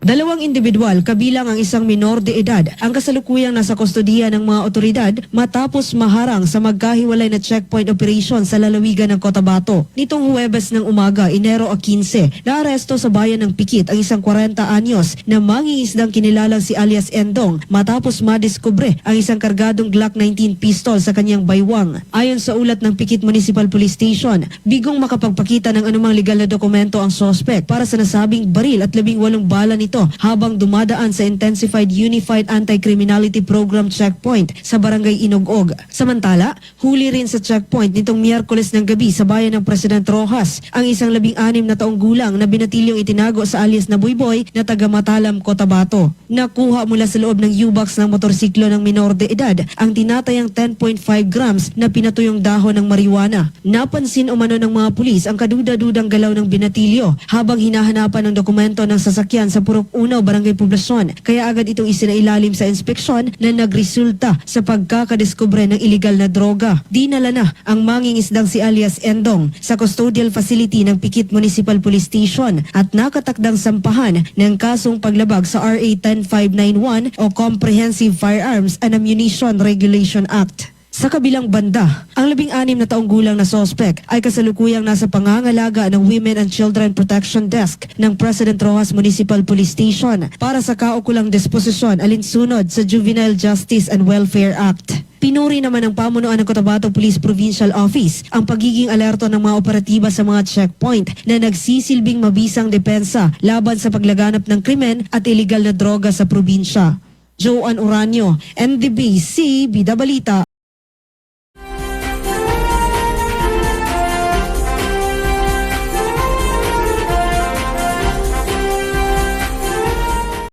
Dalawang individual kabilang ang isang minor de edad ang kasalukuyang nasa kustodiya ng mga otoridad matapos maharang sa magkahiwalay na checkpoint operation sa lalawigan ng Cotabato. Nitong Huwebes ng umaga, Enero 15, naaresto sa bayan ng Pikit ang isang 40 anyos na mangingisdang kinilalang si alias Endong matapos madiskubre ang isang kargadong Glock 19 pistol sa kanyang baywang. Ayon sa ulat ng Pikit Municipal Police Station, bigong makapagpakita ng anumang legal na dokumento ang sospek para sa nasabing baril at 18 bala nito habang dumadaan sa Intensified Unified Anti-Criminality Program checkpoint sa Barangay Inugog. Samantala, huli rin sa checkpoint nitong Miyerkules ng gabi sa bayan ng President Roxas ang isang 16 na taong gulang na binatilyong itinago sa alias na Buyboy na taga Matalam, Cotabato. Nakuha mula sa loob ng U-box ng motorsiklo ng minor de edad ang tinatayang 10.5 grams na pinatuyong dahon ng marijuana. Napansin umano ng mga pulis ang kaduda-dudang galaw ng binatilyo habang hinahanapan ng dokumento ng sasakyan sa Purok Unaw, Barangay Poblasyon. Kaya agad itong isinailalim sa inspeksyon na nagresulta sa pagkakadiskubre ng iligal na droga. Dinala na ang mangingisdang si alias Endong sa custodial facility ng Pikit Municipal Police Station at nakatakdang sampahan ng kasong paglabag sa RA 10591 o Comprehensive Firearms and Ammunition Regulation Act. Sa kabilang banda, ang 16 na taong gulang na sospek ay kasalukuyang nasa pangangalaga ng Women and Children Protection Desk ng President Roxas Municipal Police Station para sa kaukulang disposisyon alinsunod sa Juvenile Justice and Welfare Act. Pinuri naman ng pamunuan ng Cotabato Police Provincial Office ang pagiging alerto ng mga operatiba sa mga checkpoint na nagsisilbing mabisang depensa laban sa paglaganap ng krimen at iligal na droga sa probinsya. Joan Uranio, NDBC, Bida Balita.